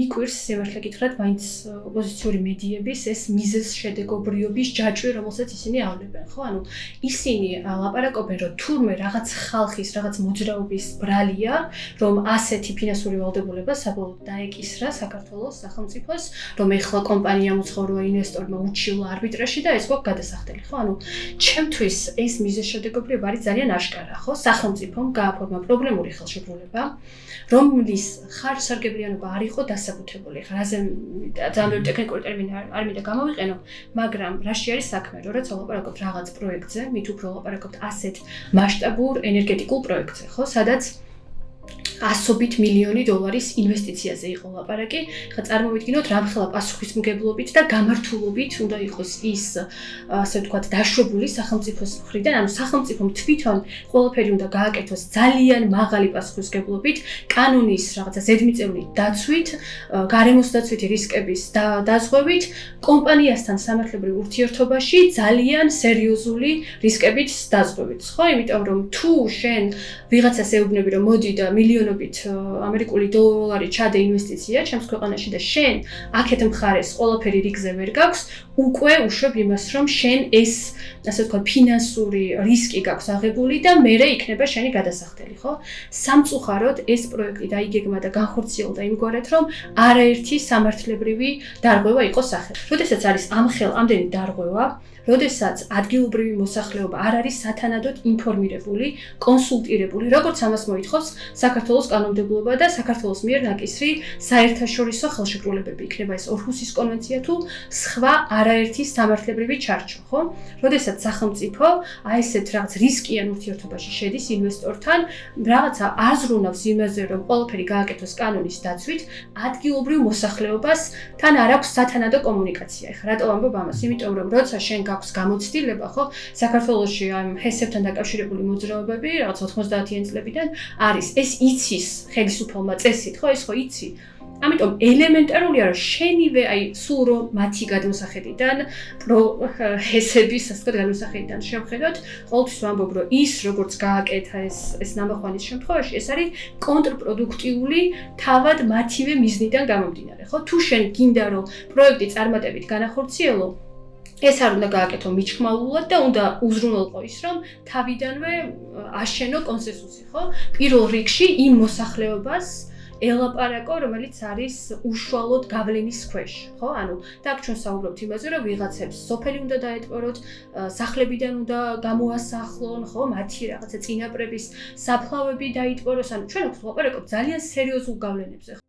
მიკვირს სიმართლე გითხრათ, მაინც ოპოზიციური მედიების ეს მიზეზ შედეგობრიობის ჯაჭვი, რომელსაც ისინი ავლებენ, ხო? ანუ ისინი ლაპარაკობენ, რომ თურმე რაღაც ხალხის, რაღაც მოძრაობის ბრალია, რომ ასეთი ფინანსური ვალდებულება საბოლოოდ დაეკისრა საქართველოს სახელმწიფოს, რომ ეხლა კომპანიამ უცხოურმა ინვესტორმა უჩილა არბიტრაჟში და ეს გვაქვს გადასახდელი, ხო? ანუ ჩემთვის ეს მიზეზ შედეგობრიობა არის ძალიან აშკარა, ხო? სახელმწიფომ გააფორმა პრობლემური ხელშეკრულება, რომლის ხარჯსარგებლიანობა არ იყო დასაბუთებული. ხა რაზე ძალიან ტექნიკური ტერმინი არ მინდა გამოვიყენო, მაგრამ რაში არის საქმე, რომ რაც ვლაპარაკობთ რაღაც პროექტზე, მით უფრო ვლაპარაკობთ ასეთ მასშტაბურ ენერგეტიკულ პროექტზე, ხო, სადაც $100 მილიონი ინვესტიციაზე იყო ლაპარაკი. ხა წარმოვიდგინოთ, რამხელა პასუხისმგებლობით და გამართულობით უნდა იყოს ის, ასე ვთქვათ, დაშვებული სახელმწიფოს მხრიდან, ანუ სახელმწიფომ თვითონ ყველაფერი უნდა გააკეთოს ძალიან მაღალი პასუხისმგებლობით, კანონის რაღაცა ზედმიწევნით დაცვით, გარემოს დაცვითი რისკების დაზღვევით, კომპანიასთან სამართლებრივ ურთიერთობაში ძალიან სერიოზული რისკებით დაზღვევით, ხო? იმიტომ რომ თუ შენ ვიღაცას ეუბნები, რომ მოდი და მილიონობით ამერიკული დოლარი ჩადე ინვესტიცია ჩემს ქვეყანაში და შენ აქეთ მხარეს ყველაფერი რიგზე ვერ გაქვს, უკვე უშვებ იმას, რომ შენ ეს, ასე ვთქვათ, ფინანსური რისკი გაქვს აღებული და მერე იქნება შენი გადასახდელი, ხო? სამწუხაროდ ეს პროექტი დაიგეგმა და განხორციელდა იმგვარად, რომ არაერთი სამართლებრივი დარღვევა იყო სახელი. როდესაც არის ამდენი დარღვევა, როდესაც ადგილობრივი მოსახლეობა არ არის სათანადოდ ინფორმირებული, კონსულტირებული, როგორც ამას მოითხოვს საქართველოს კანონმდებლობა და საქართველოს მიერ ნაკისრი საერთაშორისო ხელშეკრულებები, იქნება ეს ორჰუსის კონვენცია თუ სხვა არაერთი სამართლებრივი ჩარჩო, ხო? როდესაც სახელმწიფო აი ესეთ რაღაც რისკიან ურთიერთობაში შედის ინვესტორთან, რაღაცა აზრუნავს იმაზე, რომ ყველაფერი გააკეთოს კანონის დაცვით, ადგილობრივ მოსახლეობას თან არ აქვს სათანადო კომუნიკაცია. ეხლა რატო ვამბობ ამას? იმიტომ რომ როცა შენ გაქვს გამოცდილება, ხო, საქართველოში ამ ჰესებთან დაკავშირებული მოძრაობები, რაღაც 90-იან წლებიდან არის ეს იცის ხელისუფალმა წესით, ხო, ეს ხო იცი. ამიტომ ელემენტარულია, რომ შენივე აი სულ რომ მათი გადმოსახედიდან, ჰესების, ასე ვთქვათ, გადმოსახედიდან შევხედოთ, ყოველთვის ვამბობ, რომ ის როგორც გააკეთა ეს ნამახვანის შემთხვევაში, ეს არის კონტრპროდუქტიული თავად მათივე მიზნიდან გამომდინარე, ხო? თუ შენ გინდა რომ პროექტი წარმატებით განახორციელო, ეს არ უნდა გააკეთო მიჩხმალულად და უნდა უზრუნველყო ის, რომ თავიდანვე აშენო კონსენსუსი, ხო? პირველ რიგში იმ მოსახლეობას ელაპარაკო, რომელიც არის უშუალოდ გავლენის ქვეშ, ხო? ანუ და აქ ჩვენ საუბრობთ იმაზე, რომ ვიღაცებს სოფელი უნდა დაეტყვეროთ, სახლებიდან უნდა გამოასახლონ, ხო? მათი რაღაცა წინაპრების საფლავები დაიტყვეროს, ანუ ჩვენ აქ ვლაპარაკობთ ძალიან სერიოზულ გავლენებზე.